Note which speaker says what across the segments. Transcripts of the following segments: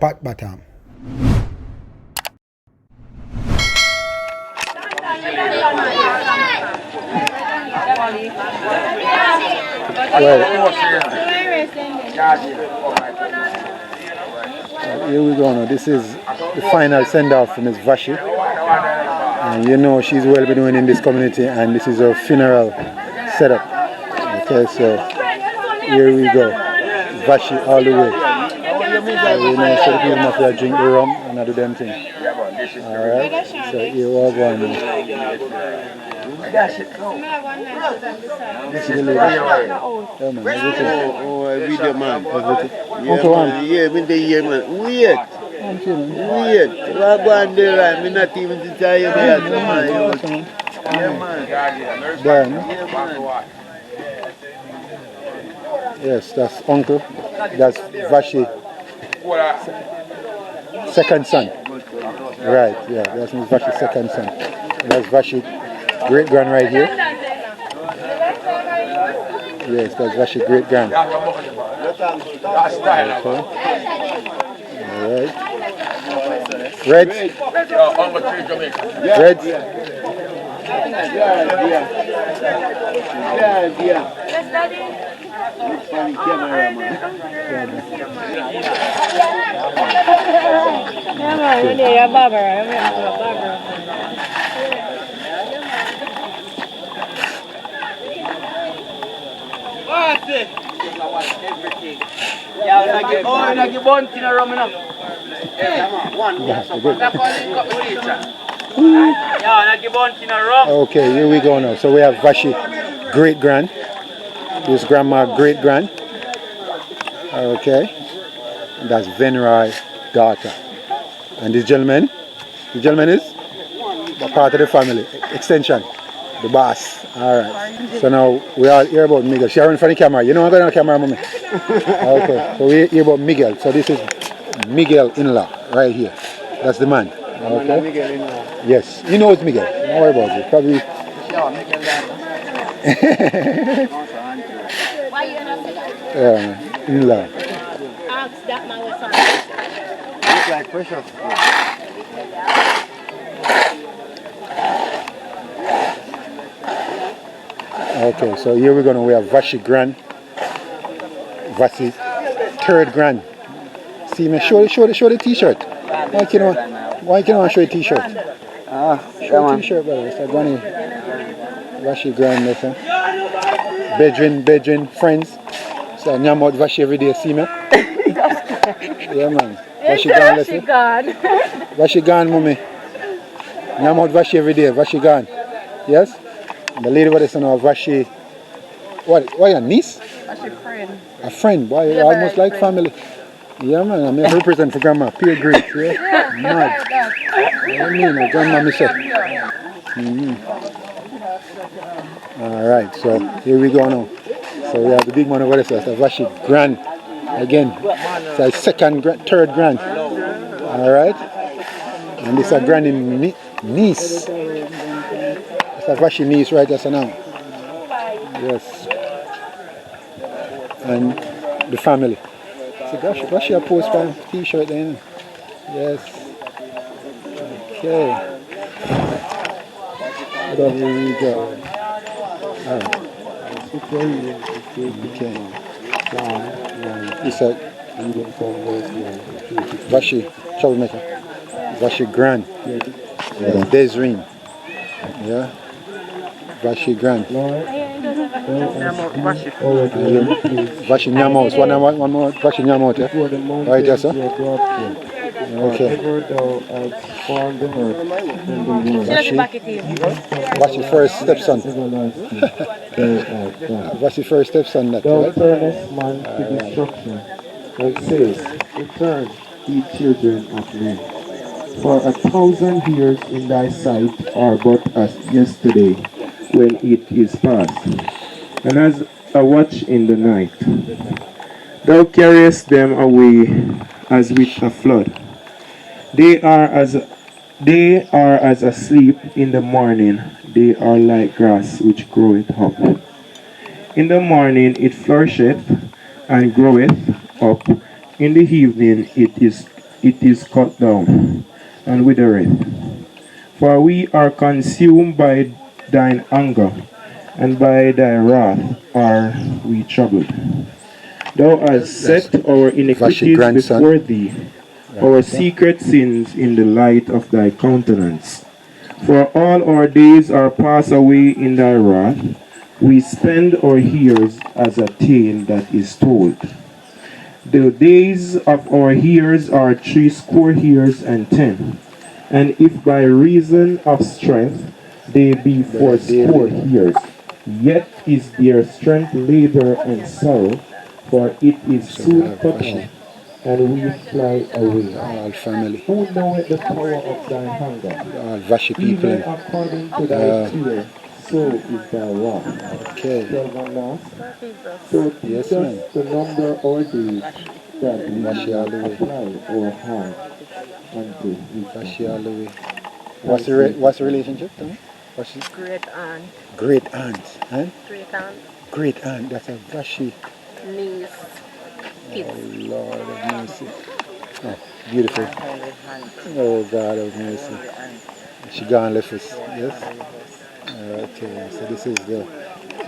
Speaker 1: pot bottom. Here we go now. This is the final send-off for Miss Vashie. And you know she's well be doing in this community, and this is her funeral setup. Okay, so here we go. Vashie all the way. You know, so the people must drink the rum and not do them thing. Alright, so here we are going now. This is the lady. Yeah, man, everything.
Speaker 2: Oh, I video man.
Speaker 1: Uncle One.
Speaker 2: Yeah, been the year man. Weird. Weird. What go on there? I'm not even to tell you that. Yeah, man.
Speaker 1: Brian. Yes, that's uncle. That's Vashie. Second son. Right, yeah, that's Miss Vashie's second son. That's Vashie great grand right here. Yes, that's Vashie great grand. Alright. Reds? Reds? Okay, here we go now. So we have Vashie great grand. This grandma great grand. Okay. And that's Venroy's daughter. And this gentleman? The gentleman is a part of the family. Extension. The boss. Alright. So now we all hear about Miguel. Sharon for the camera. You know I'm going on the camera, mommy. Okay. So we hear about Miguel. So this is Miguel in-law right here. That's the man. Okay. Yes. You know it's Miguel. Don't worry about it. Probably. In-law.
Speaker 3: Ask that man with something.
Speaker 2: Looks like precious.
Speaker 1: Okay, so here we're gonna have Vashie grand. Vashie third grand. See me, show the t-shirt. Why can't I show a t-shirt? Show a t-shirt, brother. It's a granny. Vashie grand, listen. Bedrin, friends. So I am out Vashie every day, see me? Yeah, man. Vashie gone, listen. Vashie gone, mommy. I am out Vashie every day. Vashie gone. Yes? The lady what is now Vashie. What? Why a niece?
Speaker 3: Vashie friend.
Speaker 1: A friend. Why almost like family. Yeah, man. I mean, represent for grandma. Pure great. Yeah? Mad. I mean, my grandma me said. Alright, so here we go now. So we have the big man over there, so it's a Vashie grand. Again, it's a third grand. Alright. And this is a granny niece. It's a Vashie niece right just now. Yes. And the family. So Vashie a post by t-shirt then. Yes. Okay. So here we go. Alright. Okay. This is Vashie troublemaker. Vashie grand. Yeah. Desireen. Yeah. Vashie grand. Vashie Nyamos. One more Vashie Nyamos, yeah? Right, yes, sir? Okay. Vashie first stepson. Vashie first stepson, that, right?
Speaker 4: Man to destruction. It says, return, ye children of men. For 1,000 years in thy sight are but as yesterday, when it is past, and as a watch in the night. Thou carriest them away as with a flood. They are as asleep in the morning. They are like grass which groweth up. In the morning it flourisheth and groweth up. In the evening it is it is cut down and withereth. For we are consumed by thine anger, and by thy wrath are we troubled. Thou hast
Speaker 1: That's
Speaker 4: set our
Speaker 1: Vashie
Speaker 4: iniquities
Speaker 1: grandson.
Speaker 4: before thee, our secret sins in the light of thy countenance. For all our days are passed away in thy wrath. We spend our years as a tale that is told. The days of our years are 80 and 10. And if by reason of strength they be fourscore years, yet is their strength labor and sorrow, for it is
Speaker 1: So we
Speaker 4: soon
Speaker 1: have
Speaker 4: cut
Speaker 1: Vashie,
Speaker 4: off, and we fly away.
Speaker 1: all family,
Speaker 4: Who knoweth the power of thy hunger?
Speaker 1: all Vashie people.
Speaker 4: Even according to thy fear, so is thy wrath.
Speaker 1: Okay.
Speaker 4: 12 and last. So teach
Speaker 1: Yes,
Speaker 4: us
Speaker 1: man.
Speaker 4: to number our days, that we
Speaker 1: Vashie all the
Speaker 4: may
Speaker 1: way.
Speaker 4: apply our heart unto
Speaker 1: Vashie all
Speaker 4: wisdom.
Speaker 1: the way. What's the relationship, Tommy? Vashie?
Speaker 3: Great aunt.
Speaker 1: Great aunt. Huh?
Speaker 3: Great aunt.
Speaker 1: Great aunt. That's a Vashie.
Speaker 3: Niece.
Speaker 1: Oh,
Speaker 3: Kids.
Speaker 1: Lord of mercy. Oh, beautiful. Oh, God of mercy. She gone left us. Yes? Okay, so this is the.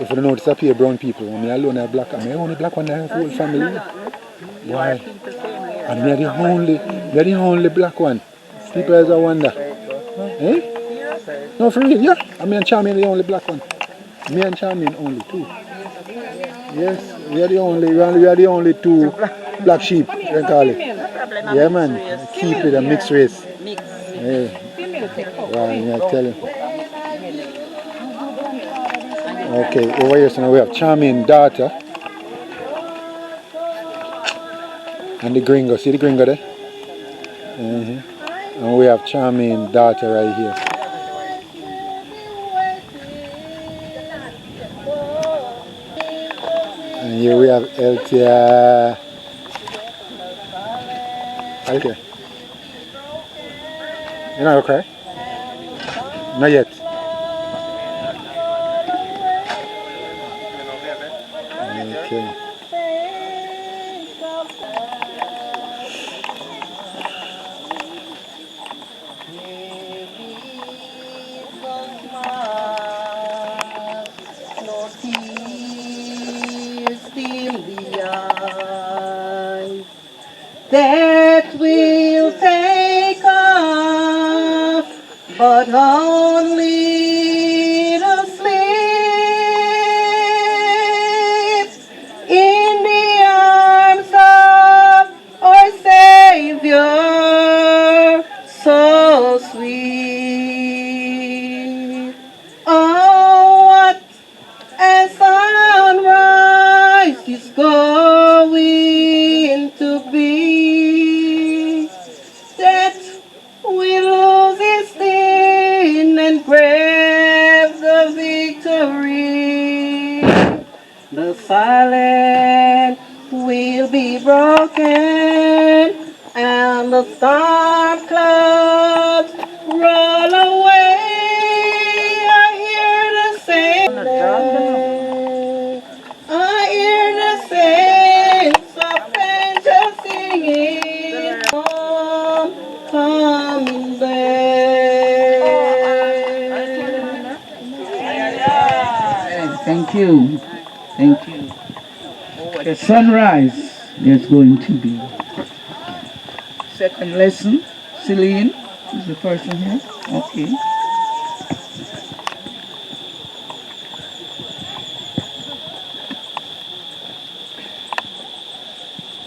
Speaker 1: If you don't notice up here, brown people, when me alone are black, I'm the only black one in the whole family. Why? And we are the only black one. People always wonder. Eh? No, for real, yeah. And me and Charmian the only black one. Me and Charmian only two. Yes, we are the only two black sheep, you can call it. Yeah, man. Keep it a mixed race. Yeah. Right, me I tell you. Okay, over here so now we have Charmian daughter and the gringo. See the gringo there? And we have Charmian daughter right here. And here we have Eltia. Eltia. You're not okay? Not yet. Okay.
Speaker 3: No tears dim the eyes that will take off, but only to sleep in the arms of our Savior, so sweet. Oh, what a sunrise is going to be. Death will lose its sting and grab the victory. The silence will be broken and the storm clouds roll away. I hear the saints of angels singing, coming back.
Speaker 5: Thank you. Thank you. The sunrise is going to be. Second lesson, Celine is the person here. Okay.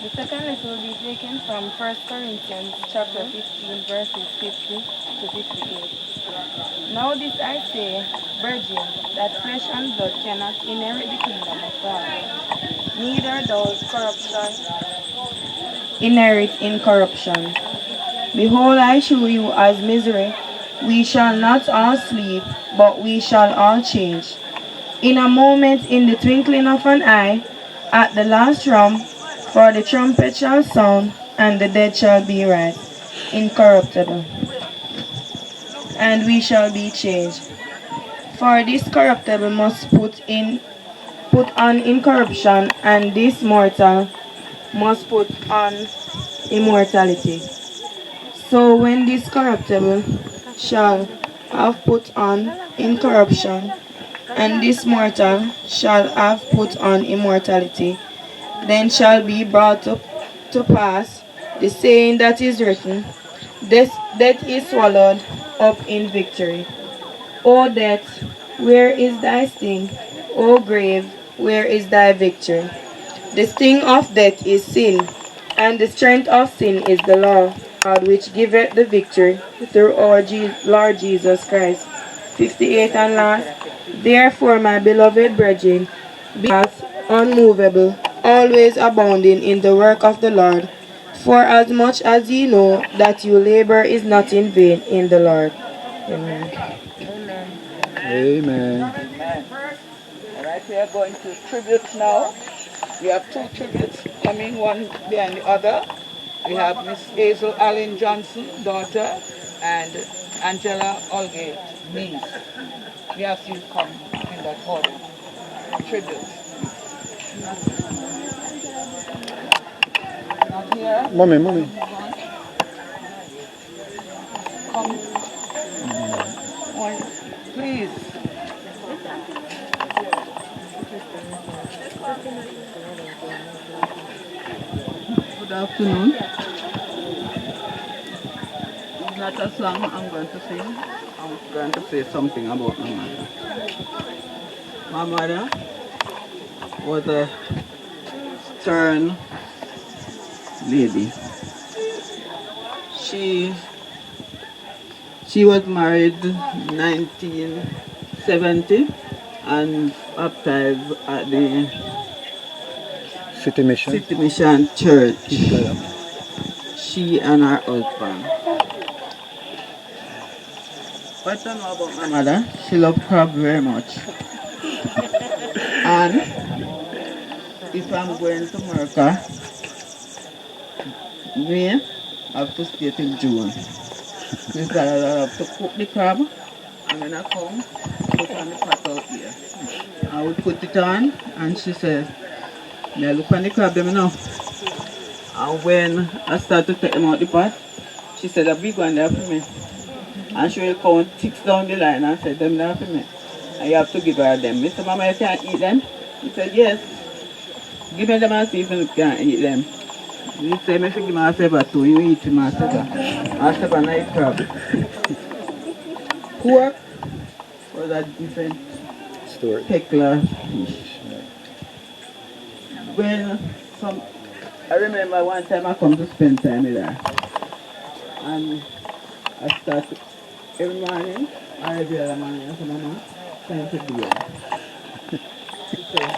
Speaker 6: The second lesson will be taken from 1 Corinthians chapter 15 verses 50 to 58. Now this I say, brethren, that flesh and blood cannot inherit the kingdom of God, neither does corruption inherit incorruption. Behold, I show you as misery. We shall not all sleep, but we shall all change. In a moment, in the twinkling of an eye, at the last trump, for the trumpet shall sound, and the dead shall be raised incorruptible, and we shall be changed. For this corruptible must put on incorruption, and this mortal must put on immortality. So when this corruptible shall have put on incorruption, and this mortal shall have put on immortality, then shall be brought to pass the saying that is written, death is swallowed up in victory. O death, where is thy sting? O grave, where is thy victory? The sting of death is sin, and the strength of sin is the law, God which giveth the victory through our Lord Jesus Christ. 58 and last. Therefore, my beloved brethren, be unmovable, always abounding in the work of the Lord, for as much as ye know that your labor is not in vain in the Lord. Amen.
Speaker 1: Amen.
Speaker 5: All right, we are going to tributes now. We have two tributes coming, one behind the other. We have Miss Hazel Allen Johnson, daughter, and Angela Olgate, niece. We ask you to come in that order. Tributes. Not here.
Speaker 1: Mommy.
Speaker 5: Come. One, please. Good afternoon. It's not a song I'm going to sing. I'm going to say something about my mother. My mother was a stern lady. She was married in 1970 and baptized at the
Speaker 1: City Mission.
Speaker 5: City Mission Church. She and her husband. What I know about my mother, she loved crab very much. And if I'm going to America, we have to stay till June. Because I have to cook the crab, and when I come, put on the pot out here. I would put it on, and she says, "May I look on the crab them now?" And when I start to take them out the pot, she said, "A big one there for me." And she will count 6 down the line and say, "Them there for me." And you have to give her them. I said, "Mama, you can't eat them?" She said, "Yes. Give me them and see if you can eat them." He said, "I should give myself a 2, you eat myself a nice crab." Pork was a different
Speaker 1: Story.
Speaker 5: peculiar fish. When I remember one time I come to spend time with her. And I started every morning, or every other morning, I said, "Mama, time to do it." She said,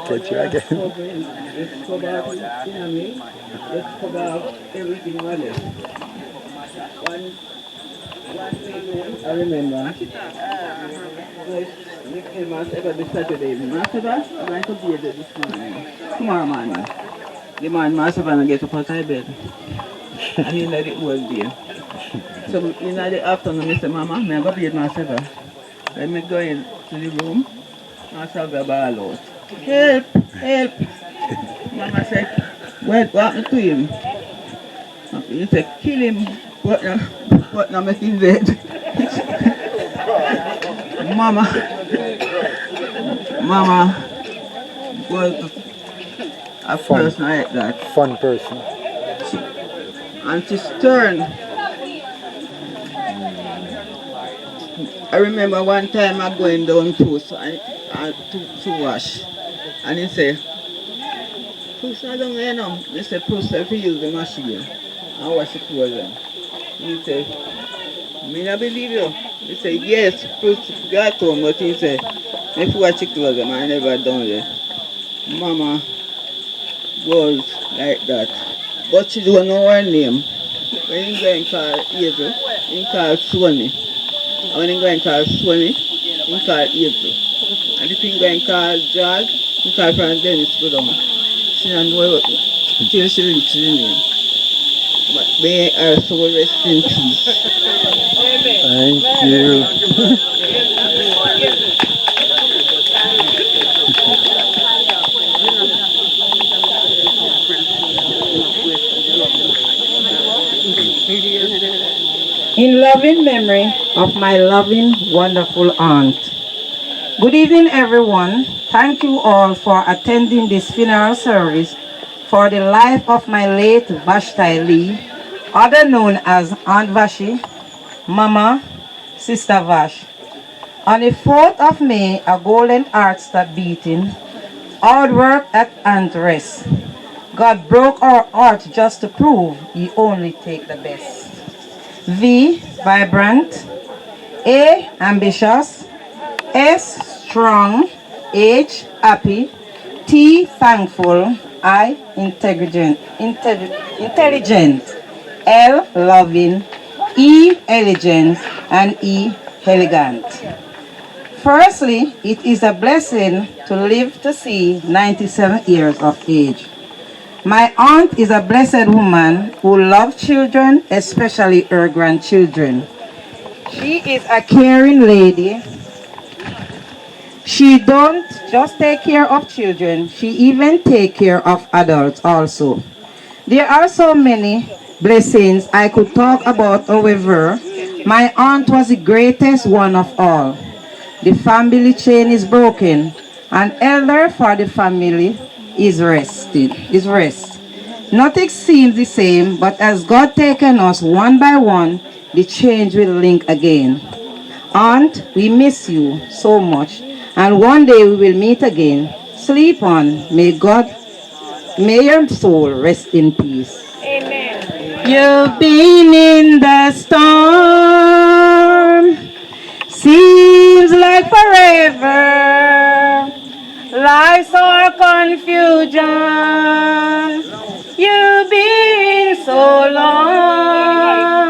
Speaker 1: Catch you again.
Speaker 5: let's cover everything, let's cover everything over there. One evening, I remember, we came out every Saturday evening. Master, I'm going to be there this morning. Tomorrow morning. The man, Master, and get up out of bed. And he let it all day. So in the afternoon, I said, "Mama, I'm going to be at Master. Let me go into the room. Master will ball out. Help! Help!" Mama said, "What happened to him?" He said, "Kill him, but not make him dead." Mama was a person like that.
Speaker 1: Fun person.
Speaker 5: And she's stern. I remember one time I going down to wash, and he said, "Push her down there now." They said, "Push her if you use the machine and wash the clothes then." He said, "Me not believe you." He said, "Yes, push God home," but he said, "If you wash the clothes then I never done it." Mama was like that. But she don't know her name. When he go and call Hazel, he call Sony. And when he go and call Sony, he call Hazel. And if he go and call George, he call Frank Dennis go down. She don't know what till she reach the name. But may her soul rest in peace.
Speaker 1: Thank you.
Speaker 5: In loving memory of my loving, wonderful aunt. Good evening, everyone. Thank you all for attending this funeral service for the life of my late Vashti Lee, other known as Aunt Vashie, Mama, Sister Vash. On the 4th of May, a golden heart stopped beating, hard work at and rest. God broke our heart just to prove He only take the best. V, vibrant. A, ambitious. S, strong. H, happy. T, thankful. I, intelligent. L, loving. E, elegant. And E, elegant. Firstly, it is a blessing to live to see 97 years of age. My aunt is a blessed woman who loves children, especially her grandchildren. She is a caring lady. She don't just take care of children, she even take care of adults also. There are so many blessings I could talk about, however, my aunt was the greatest one of all. The family chain is broken. An elder for the family is rest. Nothing seems the same, but as God taken us one by one, the change will link again. Aunt, we miss you so much, and one day we will meet again. Sleep on. May your soul rest in peace.
Speaker 3: Amen.
Speaker 5: You've been in the storm, seems like forever. Life's our confusion. You've been so long.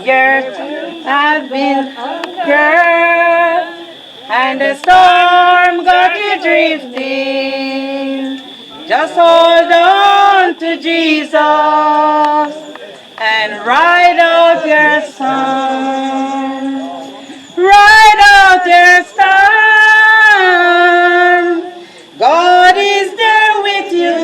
Speaker 5: Years have been girl, and the storm got you drifting. Just hold on to Jesus and ride out your storm. Ride out your storm. God is there with you.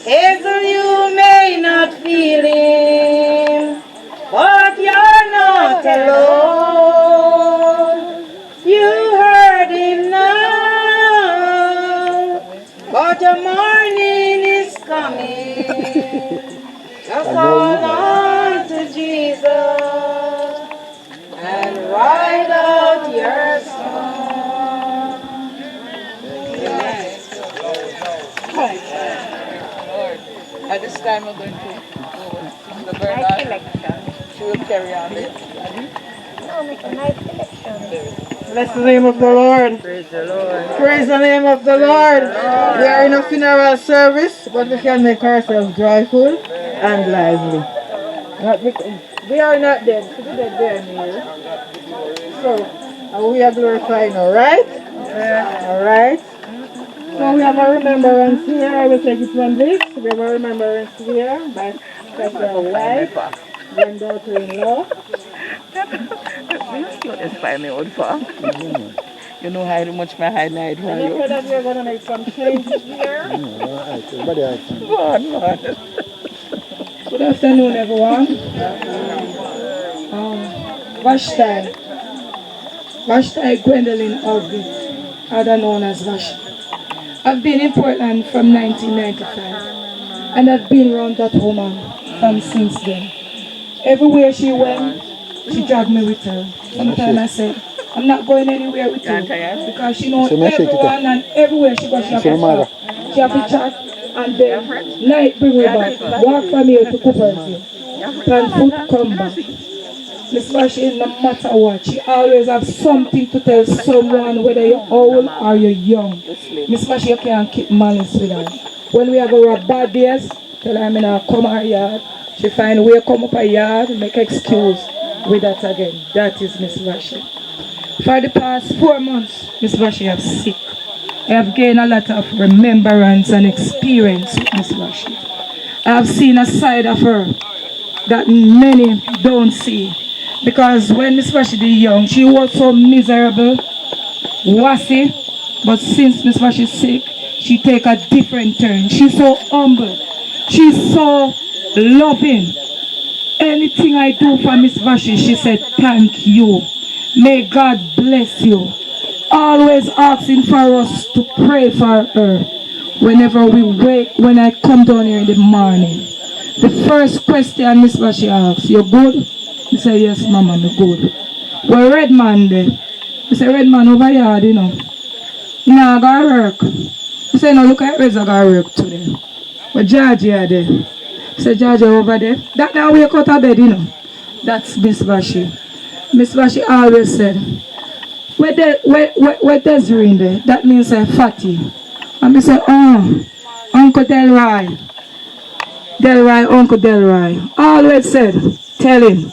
Speaker 5: Hazel, you may not feel Him, but you're not alone. You heard Him now, but the morning is coming. Just hold on to Jesus and ride out your storm.
Speaker 7: At this time, we're going to sing the Bernard. She will carry on it.
Speaker 5: Bless the name of the Lord. Praise the Lord. Praise the name of the Lord. We are in a funeral service, but we can make ourselves joyful and lively. We are not dead. So the dead they are near. So we are glorifying, all right? All right. So we have a remembrance here. I will take it from this. We have a remembrance here by special wife, granddaughter-in-law.
Speaker 7: You inspire me old for. You know how much my hide night for
Speaker 5: I'm
Speaker 7: you.
Speaker 5: afraid that we're going to make some changes here. Good afternoon, everyone. Vashti Gwendolyn Aldrich, other known as Vashie. I've been in Portland from 1995, and I've been around that woman from since then. Everywhere she went, she dragged me with her. Sometimes I said, I'm not going anywhere with you, because she knows everyone, and everywhere she goes, she has to stop. She has to chat, and then night bring her back. Walk from here to Cooper's. Plan food, come back. Miss Vashie, no matter what, she always has something to tell someone, whether you're old or you're young. Miss Vashie, you can't keep malice with her. When we have our bad days, tell her I'm going to come her yard. She find a way to come up her yard, make excuse with that again. That is Miss Vashie. For the past 4 months, Miss Vashie is sick. I have gained a lot of remembrance and experience with Miss Vashie. I have seen a side of her that many don't see. Because when Miss Vashie was young, she was so miserable, wassy, but since Miss Vashie is sick, she take a different turn. She's so humble. She's so loving.
Speaker 8: anything I do for Miss Vashie, she said, thank you. May God bless you. Always asking for us to pray for her. Whenever we wake, when I come down here in the morning, the first question Miss Vashie asks, you good? I say, yes, Mama, I'm good. Well, red man there. I say, red man over here, you know. You know, I got work. I say, no, look at Red's I got work today. But George here there. I say, George over there. That now wake out of bed, you know. That's Miss Vashie. Miss Vashie always said, where Desiree in there? That means fatty. And I say, oh, Uncle Delroy. Delroy, Uncle Delroy. Always said, tell him,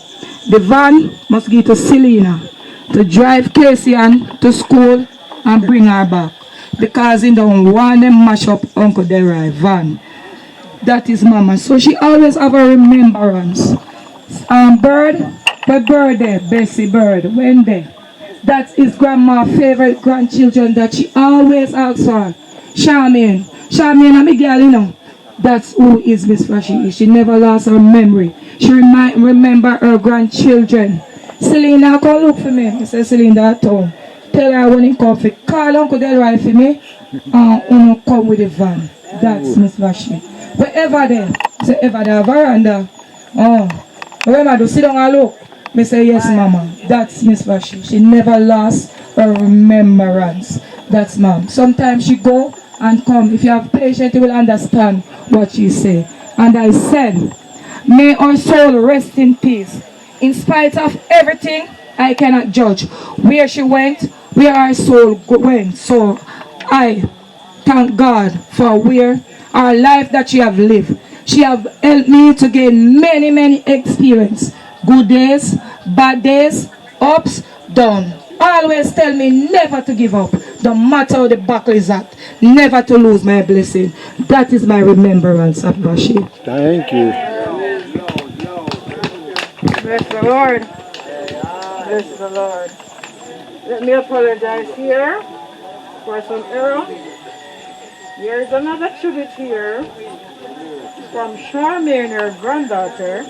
Speaker 8: the van must get to Selena to drive Casey and to school and bring her back. Because he don't want them mash up Uncle Delroy van. That is Mama. So she always have a remembrance. Bird, but Bird there, Bessie Bird, when there. That is Grandma's favorite grandchildren that she always asks for. Charmaine. Charmaine and Miguel, you know. That's who is Miss Vashie. She never lost her memory. She remember her grandchildren. Selena, come look for me. I say, Selena at home. Tell her when he come for call Uncle Delroy for me. And come with the van. That's Miss Vashie. Wherever there, say ever there, veranda. Remember to sit down and look. Me say yes, Mama. That's Miss Vashie. She never lost her remembrance. That's Mom. Sometimes she go and come. If you have patience, you will understand what she say. And I said, may our soul rest in peace. In spite of everything, I cannot judge where she went, where our soul went. So I thank God for where our life that she have lived. She have helped me to gain many, many experience. Good days, bad days, ups, down. Always tell me never to give up. No matter how the battle is at. Never to lose my blessing. That is my remembrance of Vashie.
Speaker 1: Thank you.
Speaker 7: Bless the Lord. Bless the Lord. Let me apologize here for some error. There is another tribute here from Charmaine, her granddaughter,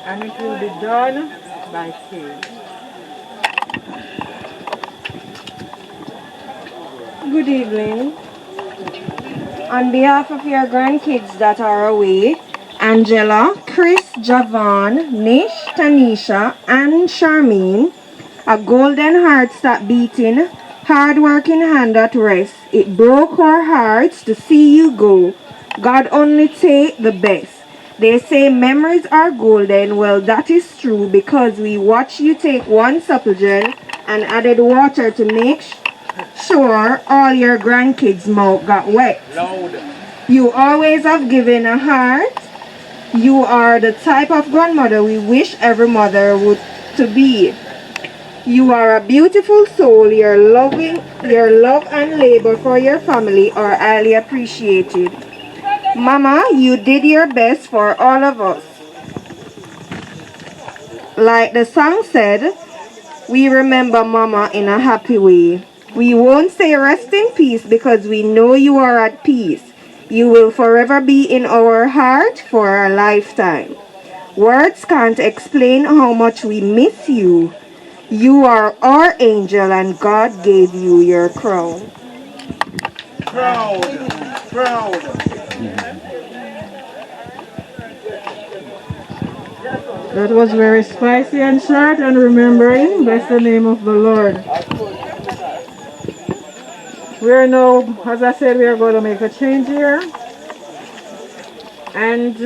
Speaker 7: and it will be done by Kay.
Speaker 9: Good evening. On behalf of your grandkids that are away, Angela, Chris, Javon, Nish, Tanisha, and Charmaine, a golden heart stop beating, hard-working hand at rest. It broke our hearts to see you go. God only take the best. They say memories are golden. Well, that is true because we watched you take one supplegen and added water to make sure all your grandkids' mouth got wet. You always have given a heart. You are the type of grandmother we wish every mother would to be. You are a beautiful soul. Your love and labor for your family are highly appreciated. Mama, you did your best for all of us. Like the song said, we remember Mama in a happy way. We won't say rest in peace because we know you are at peace. You will forever be in our heart for a lifetime. Words can't explain how much we miss you. You are our angel and God gave you your crown.
Speaker 2: Proud.
Speaker 7: That was very spicy and short and remembering. Bless the name of the Lord. We are now, as I said, we are going to make a change here. And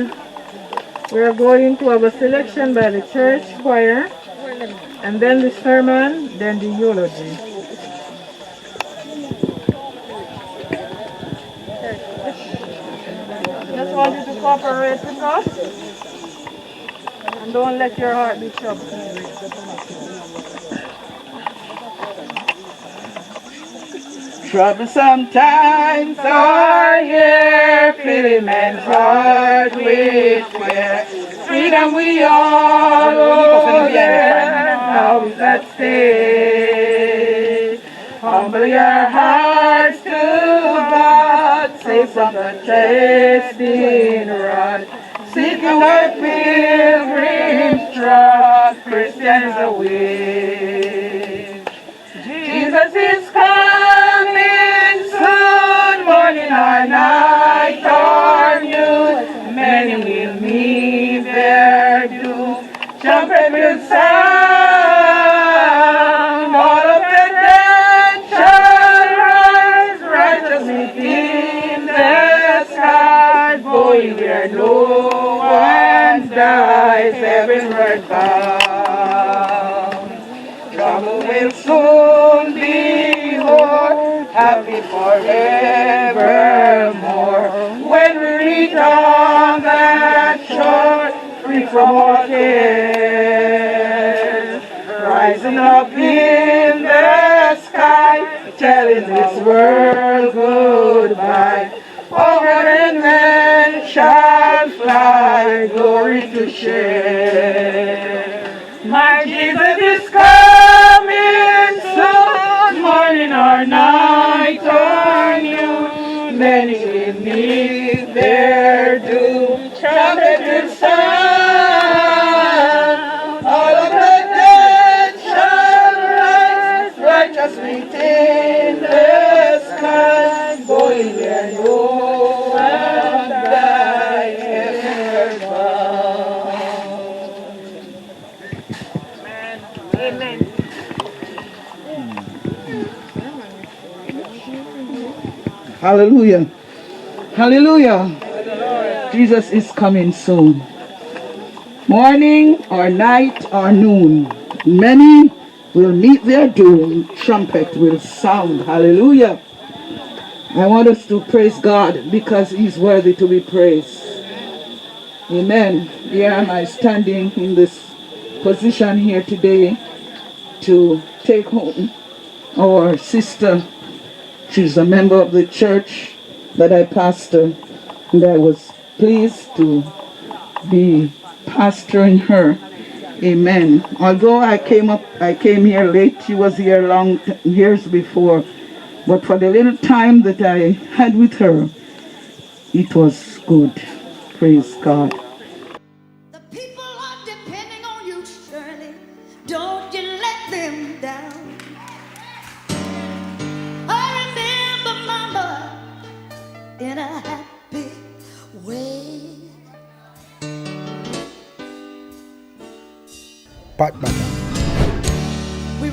Speaker 7: we are going to have a selection by the church choir. And then the sermon, then the eulogy. Just want you to cooperate with us. And don't let your heart be troubled.
Speaker 2: Troublesome times are here, filling men's heart with fear. Freedom we all owe them, now is at stake. Humble your hearts to God, save from the testing rod. Seek the pilgrim Christians away. Jesus is coming soon, morning or night or noon. Many will meet their doom. Trumpet will sound, all of the dead shall rise, righteousness in the sky, going where no one dies, heavenward bound. Trouble will soon be o'er, happy forevermore, when we reach on that shore, free from all cares, rising up in the sky, telling this world goodbye. Over and men shall fly, glory to share. My Jesus is coming soon, morning or night or noon. Many will meet their doom. Trumpet will sound, all of the dead shall rise, righteous meet in the sky, going where no one dies, heavenward bound.
Speaker 3: Amen.
Speaker 2: Hallelujah. Hallelujah. Jesus is coming soon. Morning or night or noon. Many will meet their doom. Trumpet will sound. Hallelujah. I want us to praise God because He's worthy to be praised. Amen. Here am I standing in this position here today to take home our sister. She's a member of the church that I pastor, and I was pleased to be pastoring her. Amen. Although I came here late, she was here long years before, but for the little time that I had with her, it was good. Praise God.
Speaker 10: The people are depending on you, Shirley. Don't you let them down. I remember Mama in a happy way.
Speaker 1: Pat butter.
Speaker 10: We